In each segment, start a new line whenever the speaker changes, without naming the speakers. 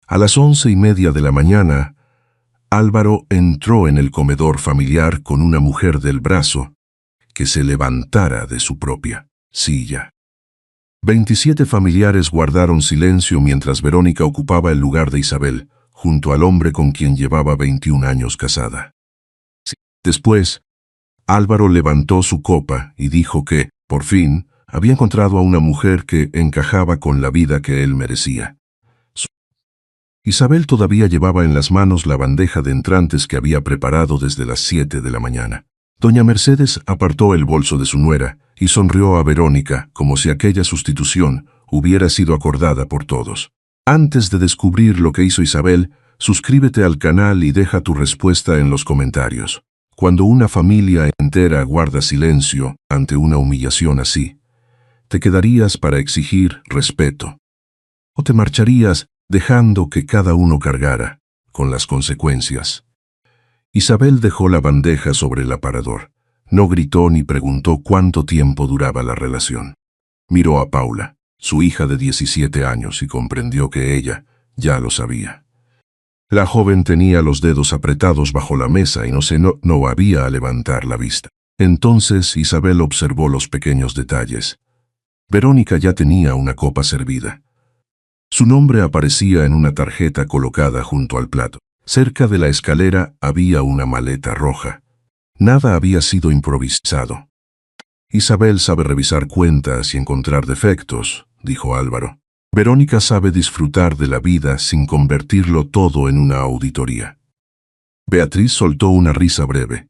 A las 11:30 de la mañana, Álvaro entró en el comedor familiar con una mujer del brazo que se levantara de su propia silla. 27 familiares guardaron silencio mientras Verónica ocupaba el lugar de Isabel, junto al hombre con quien llevaba 21 años casada. Después, Álvaro levantó su copa y dijo que, por fin, había encontrado a una mujer que encajaba con la vida que él merecía. Isabel todavía llevaba en las manos la bandeja de entrantes que había preparado desde las 7 de la mañana. Doña Mercedes apartó el bolso de su nuera y sonrió a Verónica como si aquella sustitución hubiera sido acordada por todos. Antes de descubrir lo que hizo Isabel, suscríbete al canal y deja tu respuesta en los comentarios. Cuando una familia entera guarda silencio ante una humillación así, ¿te quedarías para exigir respeto? ¿O te marcharías dejando que cada uno cargara con las consecuencias? Isabel dejó la bandeja sobre el aparador. No gritó ni preguntó cuánto tiempo duraba la relación. Miró a Paula, su hija de 17 años, y comprendió que ella ya lo sabía. La joven tenía los dedos apretados bajo la mesa y no había a levantar la vista. Entonces Isabel observó los pequeños detalles. Verónica ya tenía una copa servida. Su nombre aparecía en una tarjeta colocada junto al plato. Cerca de la escalera había una maleta roja. Nada había sido improvisado. Isabel sabe revisar cuentas y encontrar defectos, dijo Álvaro. Verónica sabe disfrutar de la vida sin convertirlo todo en una auditoría. Beatriz soltó una risa breve.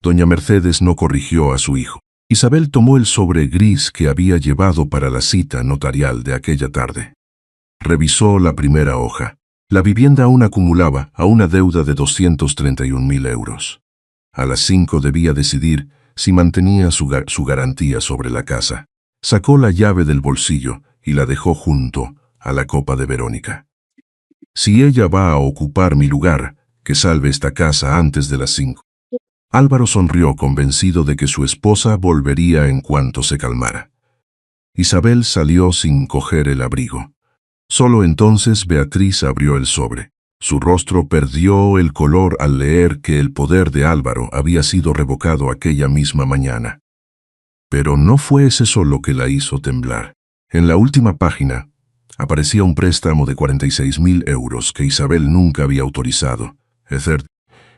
Doña Mercedes no corrigió a su hijo. Isabel tomó el sobre gris que había llevado para la cita notarial de aquella tarde. Revisó la primera hoja. La vivienda aún acumulaba a una deuda de 231.000 euros. A las 5 debía decidir si mantenía su garantía sobre la casa. Sacó la llave del bolsillo y la dejó junto a la copa de Verónica. Si ella va a ocupar mi lugar, que salve esta casa antes de las 5. Álvaro sonrió convencido de que su esposa volvería en cuanto se calmara. Isabel salió sin coger el abrigo. Solo entonces Beatriz abrió el sobre. Su rostro perdió el color al leer que el poder de Álvaro había sido revocado aquella misma mañana. Pero no fue ese solo que la hizo temblar. En la última página aparecía un préstamo de 46.000 euros que Isabel nunca había autorizado,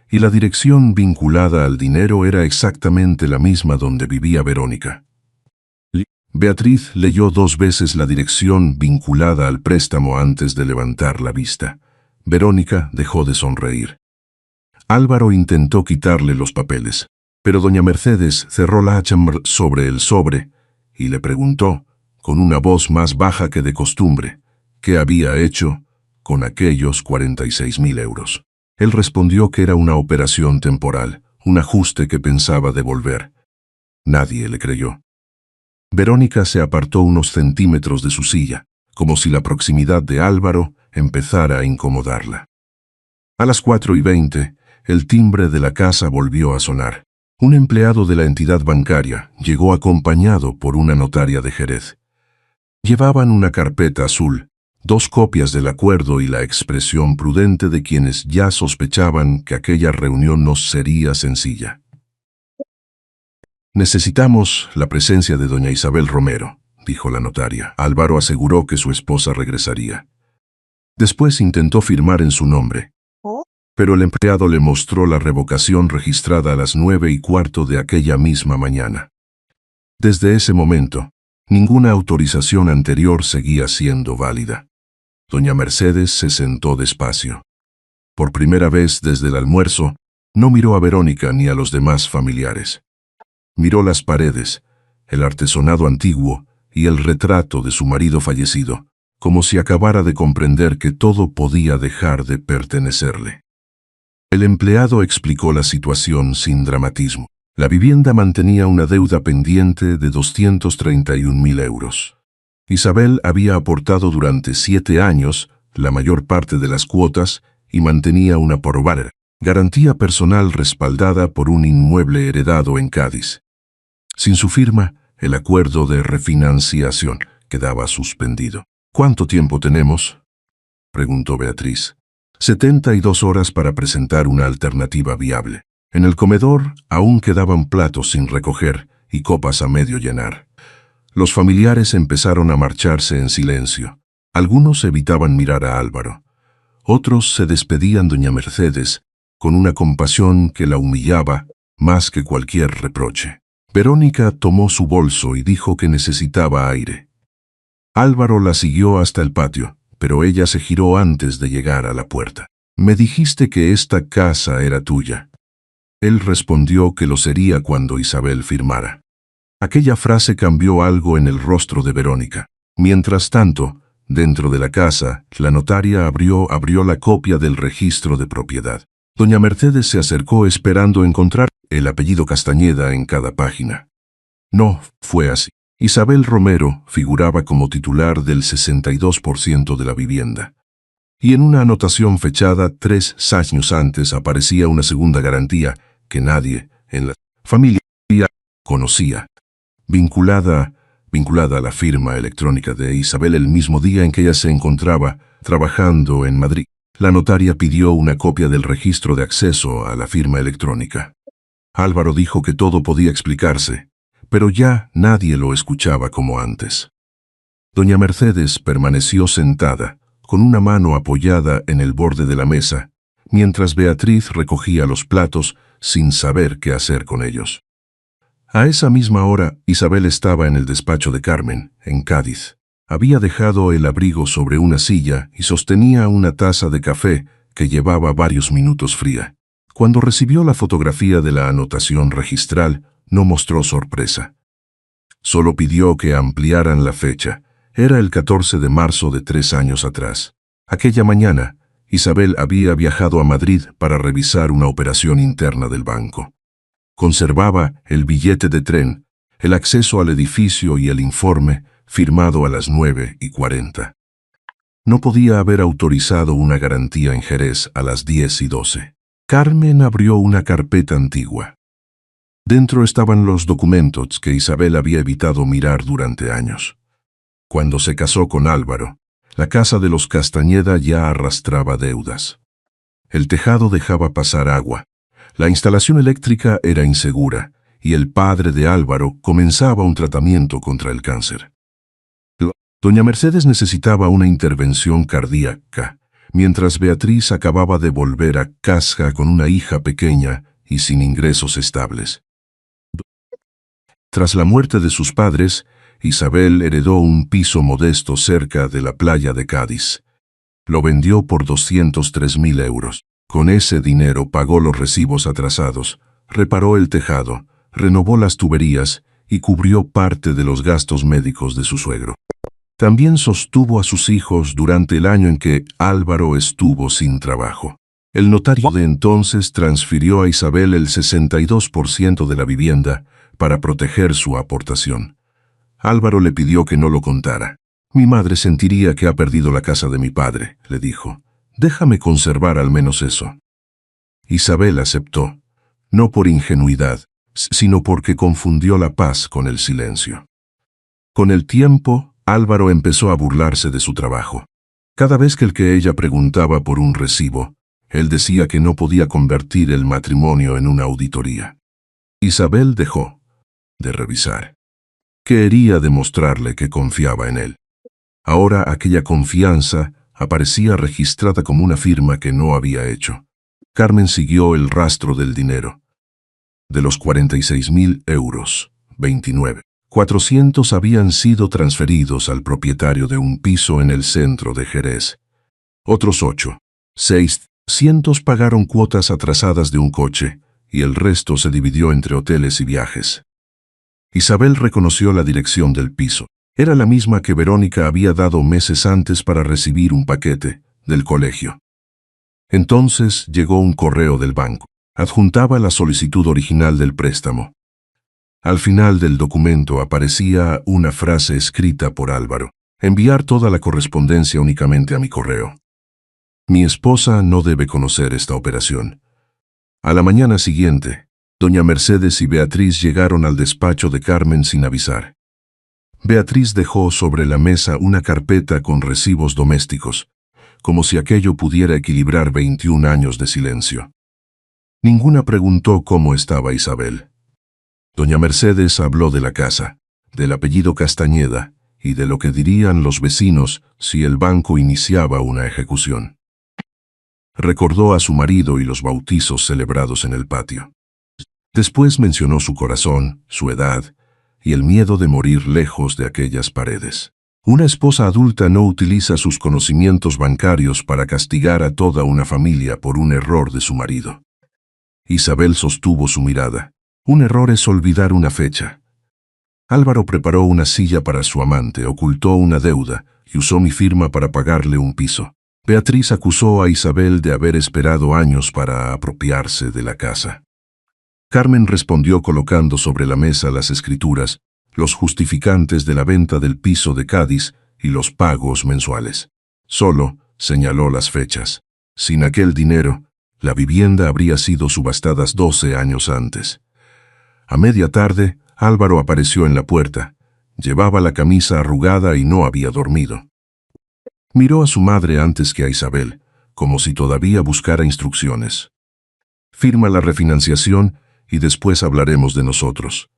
y la dirección vinculada al dinero era exactamente la misma donde vivía Verónica. Beatriz leyó 2 veces la dirección vinculada al préstamo antes de levantar la vista. Verónica dejó de sonreír. Álvaro intentó quitarle los papeles, pero doña Mercedes cerró la hacha sobre el sobre y le preguntó, con una voz más baja que de costumbre, qué había hecho con aquellos 46.000 euros. Él respondió que era una operación temporal, un ajuste que pensaba devolver. Nadie le creyó. Verónica se apartó unos centímetros de su silla, como si la proximidad de Álvaro empezara a incomodarla. A las 4:20, el timbre de la casa volvió a sonar. Un empleado de la entidad bancaria llegó acompañado por una notaria de Jerez. Llevaban una carpeta azul, 2 copias del acuerdo y la expresión prudente de quienes ya sospechaban que aquella reunión no sería sencilla. Necesitamos la presencia de doña Isabel Romero, dijo la notaria. Álvaro aseguró que su esposa regresaría. Después intentó firmar en su nombre, pero el empleado le mostró la revocación registrada a las 9:15 de aquella misma mañana. Desde ese momento, ninguna autorización anterior seguía siendo válida. Doña Mercedes se sentó despacio. Por primera vez desde el almuerzo, no miró a Verónica ni a los demás familiares. Miró las paredes, el artesonado antiguo y el retrato de su marido fallecido, como si acabara de comprender que todo podía dejar de pertenecerle. El empleado explicó la situación sin dramatismo. La vivienda mantenía una deuda pendiente de 231.000 euros. Isabel había aportado durante 7 años la mayor parte de las cuotas y mantenía una garantía personal respaldada por un inmueble heredado en Cádiz. Sin su firma, el acuerdo de refinanciación quedaba suspendido. ¿Cuánto tiempo tenemos? preguntó Beatriz. 72 horas para presentar una alternativa viable. En el comedor aún quedaban platos sin recoger y copas a medio llenar. Los familiares empezaron a marcharse en silencio. Algunos evitaban mirar a Álvaro. Otros se despedían doña Mercedes con una compasión que la humillaba más que cualquier reproche. Verónica tomó su bolso y dijo que necesitaba aire. Álvaro la siguió hasta el patio, pero ella se giró antes de llegar a la puerta. «Me dijiste que esta casa era tuya». Él respondió que lo sería cuando Isabel firmara. Aquella frase cambió algo en el rostro de Verónica. Mientras tanto, dentro de la casa, la notaria abrió la copia del registro de propiedad. Doña Mercedes se acercó esperando encontrar el apellido Castañeda en cada página. No fue así. Isabel Romero figuraba como titular del 62% de la vivienda. Y en una anotación fechada 3 años antes aparecía una segunda garantía que nadie en la familia conocía, vinculada a la firma electrónica de Isabel el mismo día en que ella se encontraba trabajando en Madrid. La notaria pidió una copia del registro de acceso a la firma electrónica. Álvaro dijo que todo podía explicarse, pero ya nadie lo escuchaba como antes. Doña Mercedes permaneció sentada, con una mano apoyada en el borde de la mesa, mientras Beatriz recogía los platos sin saber qué hacer con ellos. A esa misma hora, Isabel estaba en el despacho de Carmen, en Cádiz. Había dejado el abrigo sobre una silla y sostenía una taza de café que llevaba varios minutos fría. Cuando recibió la fotografía de la anotación registral, no mostró sorpresa. Solo pidió que ampliaran la fecha. Era el 14 de marzo de 3 años atrás. Aquella mañana, Isabel había viajado a Madrid para revisar una operación interna del banco. Conservaba el billete de tren, el acceso al edificio y el informe firmado a las 9:40. No podía haber autorizado una garantía en Jerez a las 10:12. Carmen abrió una carpeta antigua. Dentro estaban los documentos que Isabel había evitado mirar durante años. Cuando se casó con Álvaro, la casa de los Castañeda ya arrastraba deudas. El tejado dejaba pasar agua, la instalación eléctrica era insegura y el padre de Álvaro comenzaba un tratamiento contra el cáncer. Doña Mercedes necesitaba una intervención cardíaca, mientras Beatriz acababa de volver a casa con una hija pequeña y sin ingresos estables. Tras la muerte de sus padres, Isabel heredó un piso modesto cerca de la playa de Cádiz. Lo vendió por 203.000 euros. Con ese dinero pagó los recibos atrasados, reparó el tejado, renovó las tuberías y cubrió parte de los gastos médicos de su suegro. También sostuvo a sus hijos durante el año en que Álvaro estuvo sin trabajo. El notario de entonces transfirió a Isabel el 62% de la vivienda para proteger su aportación. Álvaro le pidió que no lo contara. «Mi madre sentiría que ha perdido la casa de mi padre», le dijo. «Déjame conservar al menos eso». Isabel aceptó, no por ingenuidad, sino porque confundió la paz con el silencio. Con el tiempo, Álvaro empezó a burlarse de su trabajo. Cada vez que ella preguntaba por un recibo, él decía que no podía convertir el matrimonio en una auditoría. Isabel dejó de revisar. Quería demostrarle que confiaba en él. Ahora aquella confianza aparecía registrada como una firma que no había hecho. Carmen siguió el rastro del dinero. De los 46.000 euros, 29.400 habían sido transferidos al propietario de un piso en el centro de Jerez. Otros 8.600 pagaron cuotas atrasadas de un coche y el resto se dividió entre hoteles y viajes. Isabel reconoció la dirección del piso. Era la misma que Verónica había dado meses antes para recibir un paquete del colegio. Entonces llegó un correo del banco. Adjuntaba la solicitud original del préstamo. Al final del documento aparecía una frase escrita por Álvaro. «Enviar toda la correspondencia únicamente a mi correo. Mi esposa no debe conocer esta operación». A la mañana siguiente, doña Mercedes y Beatriz llegaron al despacho de Carmen sin avisar. Beatriz dejó sobre la mesa una carpeta con recibos domésticos, como si aquello pudiera equilibrar 21 años de silencio. Ninguna preguntó cómo estaba Isabel. Doña Mercedes habló de la casa, del apellido Castañeda y de lo que dirían los vecinos si el banco iniciaba una ejecución. Recordó a su marido y los bautizos celebrados en el patio. Después mencionó su corazón, su edad y el miedo de morir lejos de aquellas paredes. Una esposa adulta no utiliza sus conocimientos bancarios para castigar a toda una familia por un error de su marido. Isabel sostuvo su mirada. Un error es olvidar una fecha. Álvaro preparó una silla para su amante, ocultó una deuda y usó mi firma para pagarle un piso. Beatriz acusó a Isabel de haber esperado años para apropiarse de la casa. Carmen respondió colocando sobre la mesa las escrituras, los justificantes de la venta del piso de Cádiz y los pagos mensuales. Solo señaló las fechas. Sin aquel dinero, la vivienda habría sido subastada 12 años antes. A media tarde, Álvaro apareció en la puerta. Llevaba la camisa arrugada y no había dormido. Miró a su madre antes que a Isabel, como si todavía buscara instrucciones. Firma la refinanciación y después hablaremos de nosotros,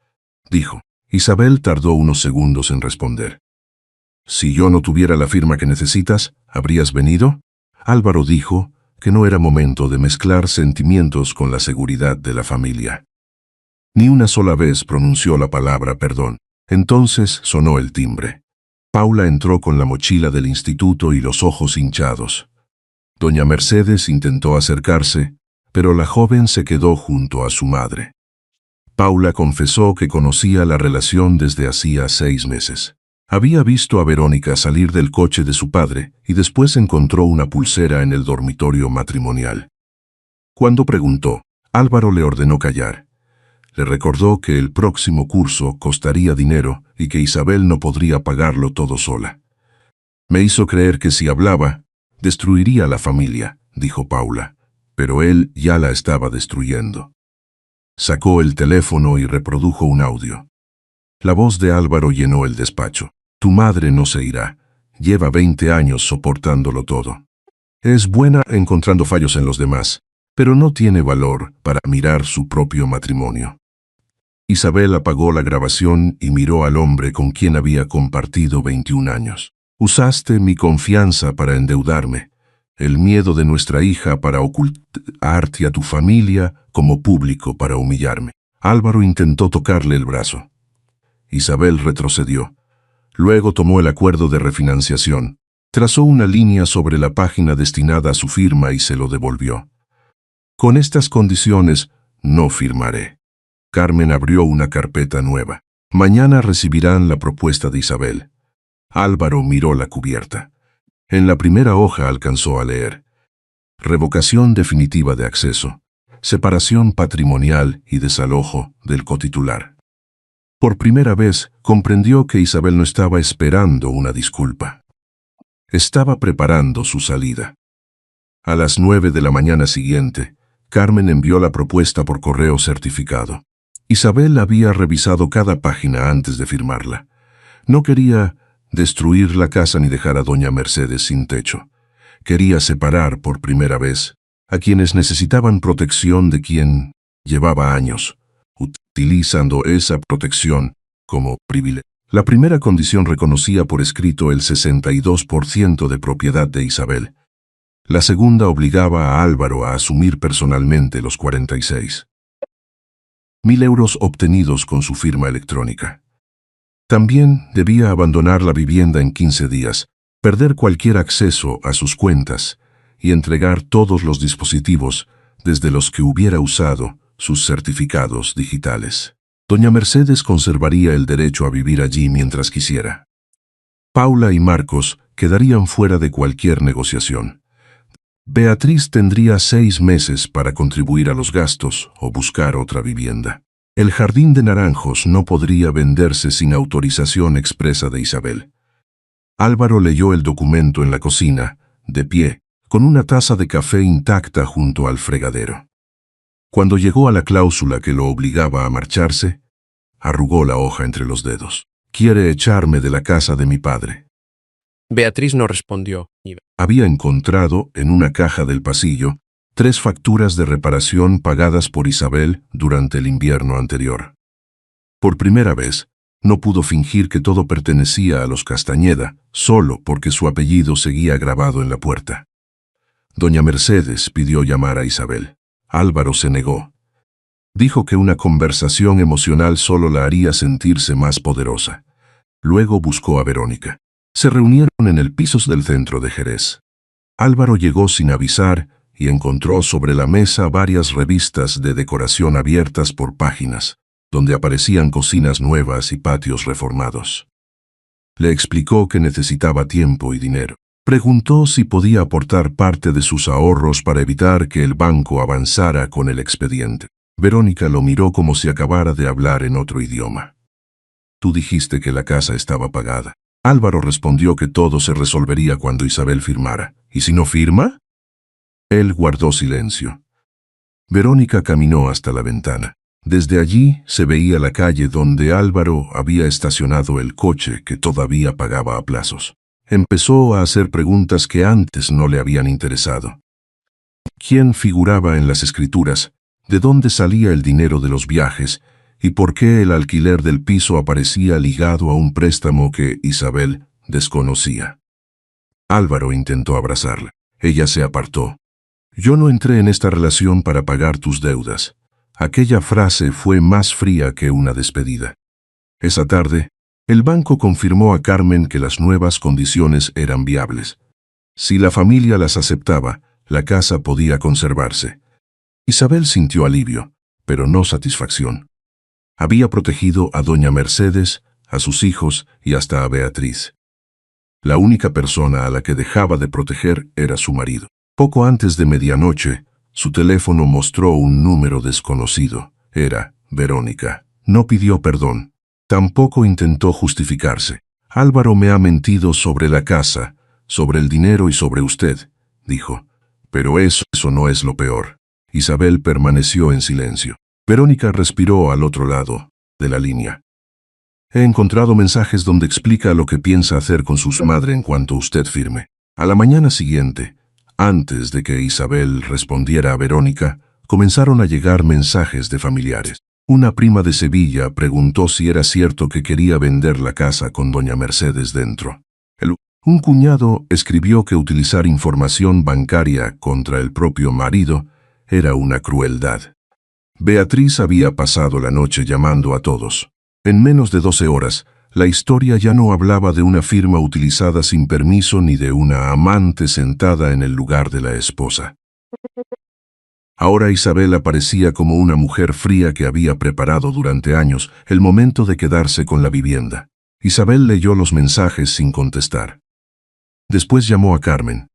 dijo. Isabel tardó unos segundos en responder. Si yo no tuviera la firma que necesitas, ¿habrías venido? Álvaro dijo que no era momento de mezclar sentimientos con la seguridad de la familia. Ni una sola vez pronunció la palabra perdón. Entonces sonó el timbre. Paula entró con la mochila del instituto y los ojos hinchados. Doña Mercedes intentó acercarse, pero la joven se quedó junto a su madre. Paula confesó que conocía la relación desde hacía 6 meses. Había visto a Verónica salir del coche de su padre y después encontró una pulsera en el dormitorio matrimonial. Cuando preguntó, Álvaro le ordenó callar. Le recordó que el próximo curso costaría dinero y que Isabel no podría pagarlo todo sola. Me hizo creer que si hablaba, destruiría la familia, dijo Paula, pero él ya la estaba destruyendo. Sacó el teléfono y reprodujo un audio. La voz de Álvaro llenó el despacho. Tu madre no se irá. Lleva 20 años soportándolo todo. Es buena encontrando fallos en los demás, pero no tiene valor para mirar su propio matrimonio. Isabel apagó la grabación y miró al hombre con quien había compartido 21 años. Usaste mi confianza para endeudarme, el miedo de nuestra hija para ocultarte a tu familia como público para humillarme. Álvaro intentó tocarle el brazo. Isabel retrocedió. Luego tomó el acuerdo de refinanciación, trazó una línea sobre la página destinada a su firma y se lo devolvió. Con estas condiciones, no firmaré. Carmen abrió una carpeta nueva. Mañana recibirán la propuesta de Isabel. Álvaro miró la cubierta. En la primera hoja alcanzó a leer: revocación definitiva de acceso, separación patrimonial y desalojo del cotitular. Por primera vez comprendió que Isabel no estaba esperando una disculpa. Estaba preparando su salida. A las 9 de la mañana siguiente, Carmen envió la propuesta por correo certificado. Isabel había revisado cada página antes de firmarla. No quería destruir la casa ni dejar a doña Mercedes sin techo. Quería separar por primera vez a quienes necesitaban protección de quien llevaba años, utilizando esa protección como privilegio. La primera condición reconocía por escrito el 62% de propiedad de Isabel. La segunda obligaba a Álvaro a asumir personalmente los 46.000 euros obtenidos con su firma electrónica. También debía abandonar la vivienda en 15 días, perder cualquier acceso a sus cuentas y entregar todos los dispositivos desde los que hubiera usado sus certificados digitales. Doña Mercedes conservaría el derecho a vivir allí mientras quisiera. Paula y Marcos quedarían fuera de cualquier negociación. Beatriz tendría 6 meses para contribuir a los gastos o buscar otra vivienda. El jardín de naranjos no podría venderse sin autorización expresa de Isabel. Álvaro leyó el documento en la cocina, de pie, con una taza de café intacta junto al fregadero. Cuando llegó a la cláusula que lo obligaba a marcharse, arrugó la hoja entre los dedos. Quiere echarme de la casa de mi padre.
Beatriz no respondió.
Había encontrado, en una caja del pasillo, 3 facturas de reparación pagadas por Isabel durante el invierno anterior. Por primera vez, no pudo fingir que todo pertenecía a los Castañeda, solo porque su apellido seguía grabado en la puerta. Doña Mercedes pidió llamar a Isabel. Álvaro se negó. Dijo que una conversación emocional solo la haría sentirse más poderosa. Luego buscó a Verónica. Se reunieron en el piso del centro de Jerez. Álvaro llegó sin avisar y encontró sobre la mesa varias revistas de decoración abiertas por páginas, donde aparecían cocinas nuevas y patios reformados. Le explicó que necesitaba tiempo y dinero. Preguntó si podía aportar parte de sus ahorros para evitar que el banco avanzara con el expediente. Verónica lo miró como si acabara de hablar en otro idioma. Tú dijiste que la casa estaba pagada. Álvaro respondió que todo se resolvería cuando Isabel firmara. ¿Y si no firma? Él guardó silencio. Verónica caminó hasta la ventana. Desde allí se veía la calle donde Álvaro había estacionado el coche que todavía pagaba a plazos. Empezó a hacer preguntas que antes no le habían interesado. ¿Quién figuraba en las escrituras? ¿De dónde salía el dinero de los viajes? ¿Y por qué el alquiler del piso aparecía ligado a un préstamo que Isabel desconocía? Álvaro intentó abrazarla. Ella se apartó. Yo no entré en esta relación para pagar tus deudas. Aquella frase fue más fría que una despedida. Esa tarde, el banco confirmó a Carmen que las nuevas condiciones eran viables. Si la familia las aceptaba, la casa podía conservarse. Isabel sintió alivio, pero no satisfacción. Había protegido a doña Mercedes, a sus hijos y hasta a Beatriz. La única persona a la que dejaba de proteger era su marido. Poco antes de medianoche, su teléfono mostró un número desconocido. Era Verónica. No pidió perdón. Tampoco intentó justificarse. Álvaro me ha mentido sobre la casa, sobre el dinero y sobre usted, dijo. Pero eso no es lo peor. Isabel permaneció en silencio. Verónica respiró al otro lado de la línea. He encontrado mensajes donde explica lo que piensa hacer con su madre en cuanto usted firme. A la mañana siguiente, antes de que Isabel respondiera a Verónica, comenzaron a llegar mensajes de familiares. Una prima de Sevilla preguntó si era cierto que quería vender la casa con doña Mercedes dentro. Un cuñado escribió que utilizar información bancaria contra el propio marido era una crueldad. Beatriz había pasado la noche llamando a todos. En menos de 12 horas, la historia ya no hablaba de una firma utilizada sin permiso ni de una amante sentada en el lugar de la esposa. Ahora Isabel aparecía como una mujer fría que había preparado durante años el momento de quedarse con la vivienda. Isabel leyó los mensajes sin contestar. Después llamó a Carmen.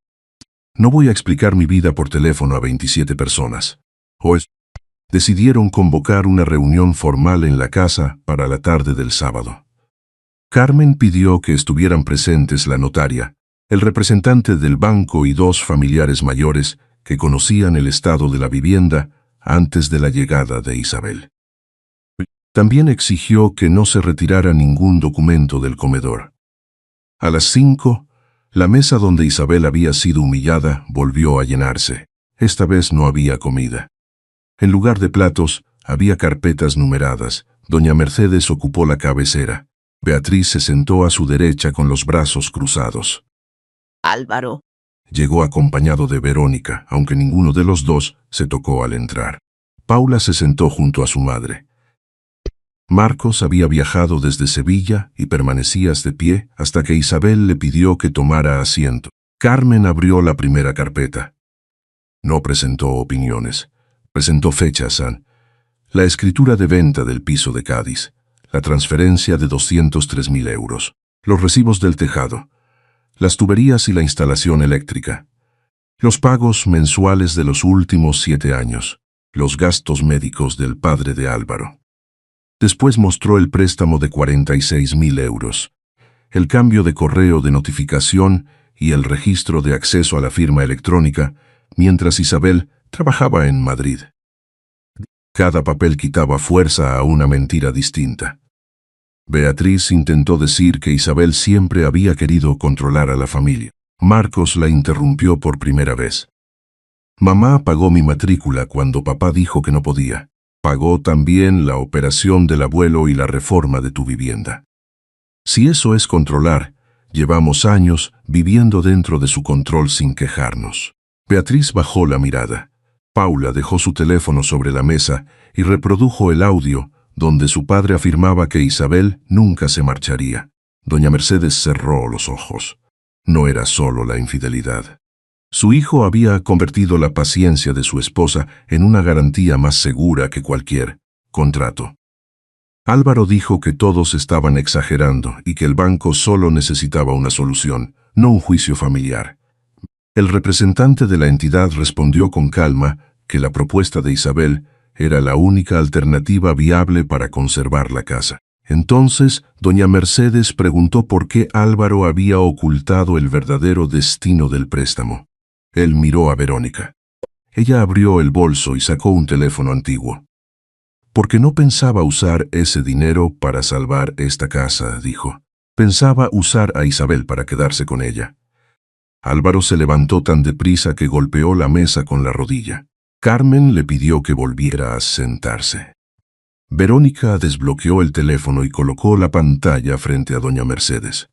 No voy a explicar mi vida por teléfono a 27 personas. Hoy decidieron convocar una reunión formal en la casa para la tarde del sábado. Carmen pidió que estuvieran presentes la notaria, el representante del banco y 2 familiares mayores que conocían el estado de la vivienda antes de la llegada de Isabel. También exigió que no se retirara ningún documento del comedor. A las 5, la mesa donde Isabel había sido humillada volvió a llenarse. Esta vez no había comida. En lugar de platos, había carpetas numeradas. Doña Mercedes ocupó la cabecera. Beatriz se sentó a su derecha con los brazos cruzados.
Álvaro.
Llegó acompañado de Verónica, aunque ninguno de los dos se tocó al entrar. Paula se sentó junto a su madre. Marcos había viajado desde Sevilla y permanecía de pie hasta que Isabel le pidió que tomara asiento. Carmen abrió la primera carpeta. No presentó opiniones. Presentó fechas, la escritura de venta del piso de Cádiz, la transferencia de 203.000 euros, los recibos del tejado, las tuberías y la instalación eléctrica, los pagos mensuales de los últimos 7 años, los gastos médicos del padre de Álvaro. Después mostró el préstamo de 46.000 euros, el cambio de correo de notificación y el registro de acceso a la firma electrónica, mientras Isabel trabajaba en Madrid. Cada papel quitaba fuerza a una mentira distinta. Beatriz intentó decir que Isabel siempre había querido controlar a la familia. Marcos la interrumpió por primera vez. Mamá pagó mi matrícula cuando papá dijo que no podía. Pagó también la operación del abuelo y la reforma de tu vivienda. Si eso es controlar, llevamos años viviendo dentro de su control sin quejarnos. Beatriz bajó la mirada. Paula dejó su teléfono sobre la mesa y reprodujo el audio donde su padre afirmaba que Isabel nunca se marcharía. Doña Mercedes cerró los ojos. No era solo la infidelidad. Su hijo había convertido la paciencia de su esposa en una garantía más segura que cualquier contrato. Álvaro dijo que todos estaban exagerando y que el banco solo necesitaba una solución, no un juicio familiar. El representante de la entidad respondió con calma que la propuesta de Isabel era la única alternativa viable para conservar la casa. Entonces, doña Mercedes preguntó por qué Álvaro había ocultado el verdadero destino del préstamo. Él miró a Verónica. Ella abrió el bolso y sacó un teléfono antiguo. Porque no pensaba usar ese dinero para salvar esta casa, dijo. Pensaba usar a Isabel para quedarse con ella. Álvaro se levantó tan deprisa que golpeó la mesa con la rodilla. Carmen le pidió que volviera a sentarse. Verónica desbloqueó el teléfono y colocó la pantalla frente a doña Mercedes.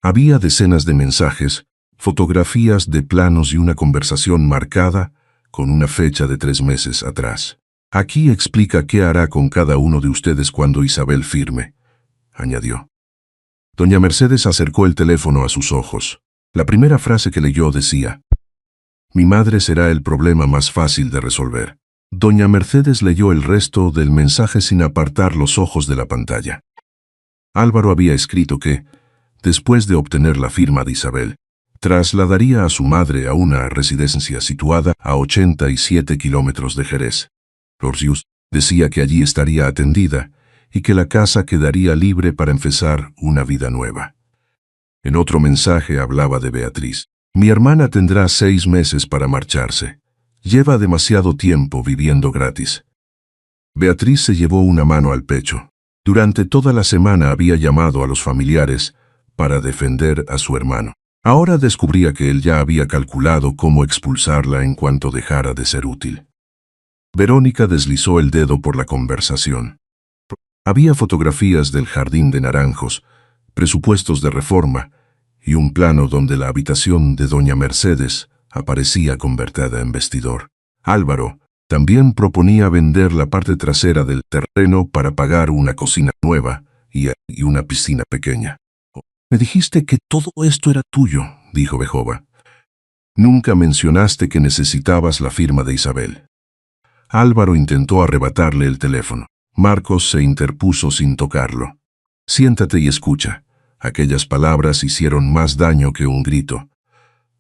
Había decenas de mensajes, fotografías de planos y una conversación marcada con una fecha de 3 meses atrás. Aquí explica qué hará con cada uno de ustedes cuando Isabel firme, añadió. Doña Mercedes acercó el teléfono a sus ojos. La primera frase que leyó decía: mi madre será el problema más fácil de resolver. Doña Mercedes leyó el resto del mensaje sin apartar los ojos de la pantalla. Álvaro había escrito que, después de obtener la firma de Isabel, trasladaría a su madre a una residencia situada a 87 kilómetros de Jerez. Lorsius decía que allí estaría atendida y que la casa quedaría libre para empezar una vida nueva. En otro mensaje hablaba de Beatriz. Mi hermana tendrá 6 meses para marcharse. Lleva demasiado tiempo viviendo gratis. Beatriz se llevó una mano al pecho. Durante toda la semana había llamado a los familiares para defender a su hermano. Ahora descubría que él ya había calculado cómo expulsarla en cuanto dejara de ser útil. Verónica deslizó el dedo por la conversación. Había fotografías del jardín de naranjos, presupuestos de reforma y un plano donde la habitación de doña Mercedes aparecía convertida en vestidor. Álvaro también proponía vender la parte trasera del terreno para pagar una cocina nueva y una piscina pequeña. Me dijiste que todo esto era tuyo, dijo Bejova. Nunca mencionaste que necesitabas la firma de Isabel. Álvaro intentó arrebatarle el teléfono. Marcos se interpuso sin tocarlo. Siéntate y escucha. Aquellas palabras hicieron más daño que un grito.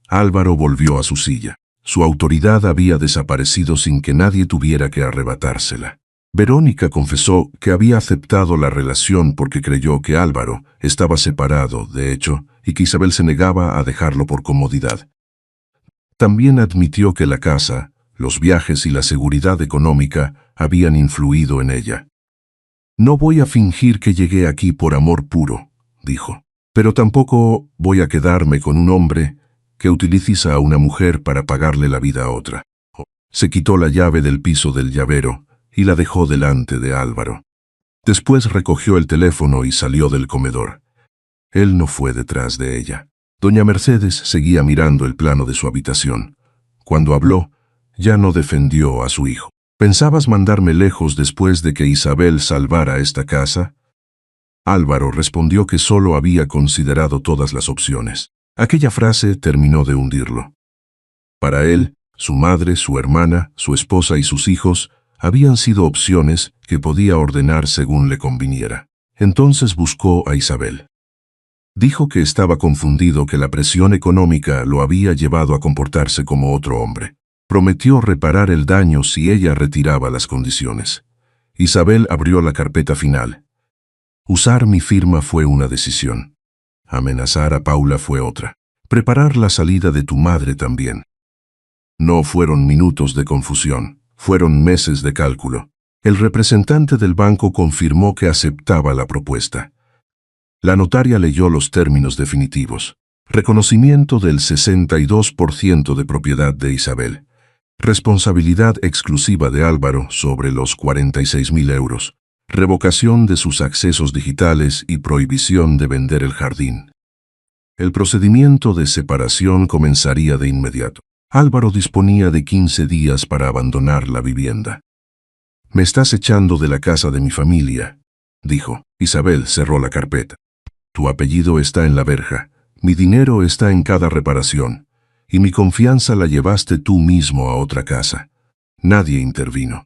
Álvaro volvió a su silla. Su autoridad había desaparecido sin que nadie tuviera que arrebatársela. Verónica confesó que había aceptado la relación porque creyó que Álvaro estaba separado, de hecho, y que Isabel se negaba a dejarlo por comodidad. También admitió que la casa, los viajes y la seguridad económica habían influido en ella. No voy a fingir que llegué aquí por amor puro, dijo, pero tampoco voy a quedarme con un hombre que utiliza a una mujer para pagarle la vida a otra. Se quitó la llave del piso del llavero y la dejó delante de Álvaro. Después recogió el teléfono y salió del comedor. Él no fue detrás de ella. Doña Mercedes seguía mirando el plano de su habitación. Cuando habló, ya no defendió a su hijo. ¿Pensabas mandarme lejos después de que Isabel salvara esta casa? Álvaro respondió que solo había considerado todas las opciones. Aquella frase terminó de hundirlo. Para él, su madre, su hermana, su esposa y sus hijos habían sido opciones que podía ordenar según le conviniera. Entonces buscó a Isabel. Dijo que estaba confundido, que la presión económica lo había llevado a comportarse como otro hombre. Prometió reparar el daño si ella retiraba las condiciones. Isabel abrió la carpeta final. Usar mi firma fue una decisión. Amenazar a Paula fue otra. Preparar la salida de tu madre también. No fueron minutos de confusión, fueron meses de cálculo. El representante del banco confirmó que aceptaba la propuesta. La notaria leyó los términos definitivos. Reconocimiento del 62% de propiedad de Isabel. Responsabilidad exclusiva de Álvaro sobre los 46.000 euros. Revocación de sus accesos digitales y prohibición de vender el jardín. El procedimiento de separación comenzaría de inmediato. Álvaro disponía de 15 días para abandonar la vivienda. «Me estás echando de la casa de mi familia», dijo. Isabel cerró la carpeta. «Tu apellido está en la verja, mi dinero está en cada reparación, y mi confianza la llevaste tú mismo a otra casa». Nadie intervino.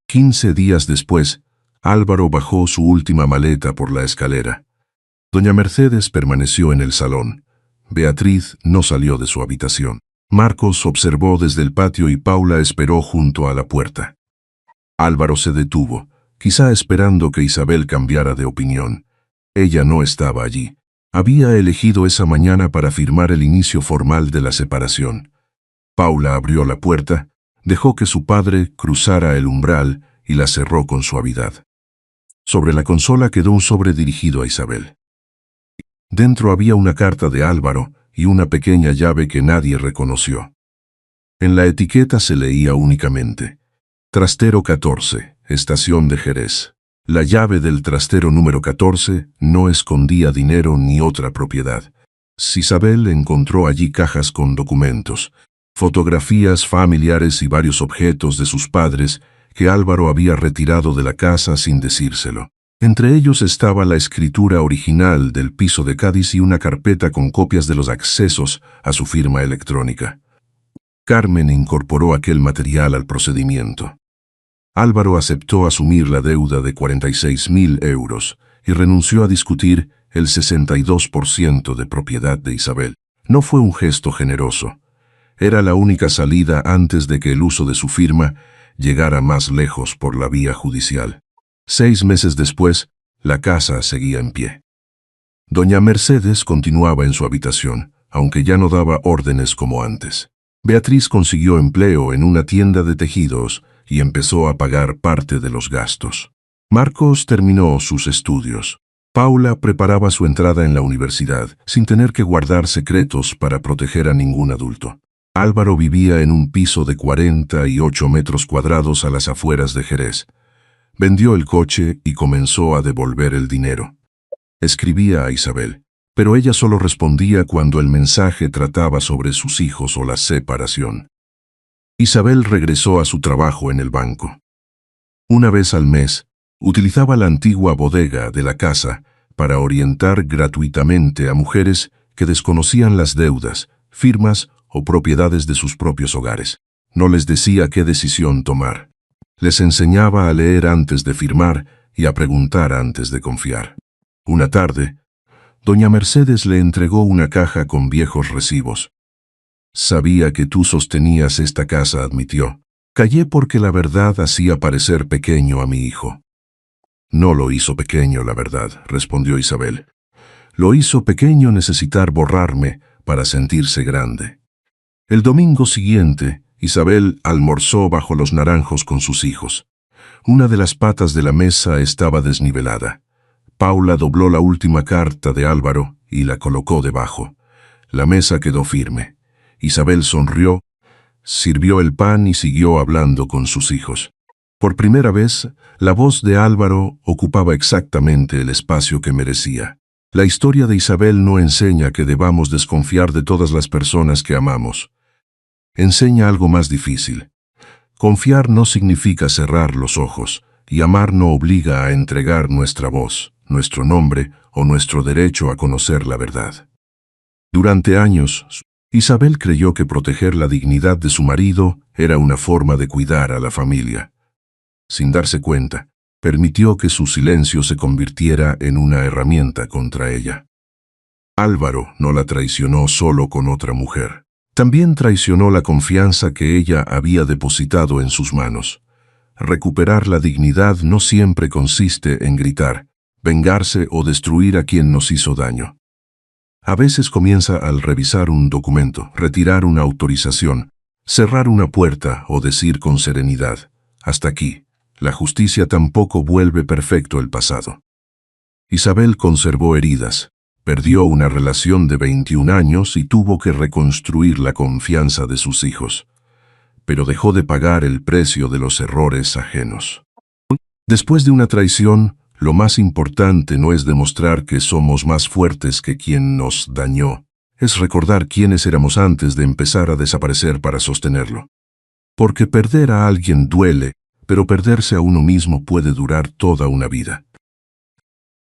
15 días después, Álvaro bajó su última maleta por la escalera. Doña Mercedes permaneció en el salón. Beatriz no salió de su habitación. Marcos observó desde el patio y Paula esperó junto a la puerta. Álvaro se detuvo, quizá esperando que Isabel cambiara de opinión. Ella no estaba allí. Había elegido esa mañana para firmar el inicio formal de la separación. Paula abrió la puerta, dejó que su padre cruzara el umbral y la cerró con suavidad. Sobre la consola quedó un sobre dirigido a Isabel. Dentro había una carta de Álvaro y una pequeña llave que nadie reconoció. En la etiqueta se leía únicamente: Trastero 14, Estación de Jerez. La llave del trastero número 14 no escondía dinero ni otra propiedad. Isabel encontró allí cajas con documentos, fotografías familiares y varios objetos de sus padres que Álvaro había retirado de la casa sin decírselo. Entre ellos estaba la escritura original del piso de Cádiz y una carpeta con copias de los accesos a su firma electrónica. Carmen incorporó aquel material al procedimiento. Álvaro aceptó asumir la deuda de 46.000 euros y renunció a discutir el 62% de propiedad de Isabel. No fue un gesto generoso. Era la única salida antes de que el uso de su firma llegara más lejos por la vía judicial. 6 meses después, la casa seguía en pie. Doña Mercedes continuaba en su habitación, aunque ya no daba órdenes como antes. Beatriz consiguió empleo en una tienda de tejidos y empezó a pagar parte de los gastos. Marcos terminó sus estudios. Paula preparaba su entrada en la universidad, sin tener que guardar secretos para proteger a ningún adulto. Álvaro vivía en un piso de 48 metros cuadrados a las afueras de Jerez. Vendió el coche y comenzó a devolver el dinero. Escribía a Isabel, pero ella solo respondía cuando el mensaje trataba sobre sus hijos o la separación. Isabel regresó a su trabajo en el banco. Una vez al mes, utilizaba la antigua bodega de la casa para orientar gratuitamente a mujeres que desconocían las deudas, firmas o propiedades de sus propios hogares. No les decía qué decisión tomar. Les enseñaba a leer antes de firmar y a preguntar antes de confiar. Una tarde, doña Mercedes le entregó una caja con viejos recibos. «Sabía que tú sostenías esta casa», admitió. «Callé porque la verdad hacía parecer pequeño a mi hijo». «No lo hizo pequeño, la verdad», respondió Isabel. «Lo hizo pequeño necesitar borrarme para sentirse grande». El domingo siguiente, Isabel almorzó bajo los naranjos con sus hijos. Una de las patas de la mesa estaba desnivelada. Paula dobló la última carta de Álvaro y la colocó debajo. La mesa quedó firme. Isabel sonrió, sirvió el pan y siguió hablando con sus hijos. Por primera vez, la voz de Álvaro ocupaba exactamente el espacio que merecía. La historia de Isabel no enseña que debamos desconfiar de todas las personas que amamos. Enseña algo más difícil. Confiar no significa cerrar los ojos, y amar no obliga a entregar nuestra voz, nuestro nombre o nuestro derecho a conocer la verdad. Durante años, Isabel creyó que proteger la dignidad de su marido era una forma de cuidar a la familia. Sin darse cuenta, permitió que su silencio se convirtiera en una herramienta contra ella. Álvaro no la traicionó solo con otra mujer. También traicionó la confianza que ella había depositado en sus manos. Recuperar la dignidad no siempre consiste en gritar, vengarse o destruir a quien nos hizo daño. A veces comienza al revisar un documento, retirar una autorización, cerrar una puerta o decir con serenidad: hasta aquí. La justicia tampoco vuelve perfecto el pasado. Isabel conservó heridas, perdió una relación de 21 años y tuvo que reconstruir la confianza de sus hijos, pero dejó de pagar el precio de los errores ajenos. Después de una traición, lo más importante no es demostrar que somos más fuertes que quien nos dañó, es recordar quiénes éramos antes de empezar a desaparecer para sostenerlo. Porque perder a alguien duele, pero perderse a uno mismo puede durar toda una vida.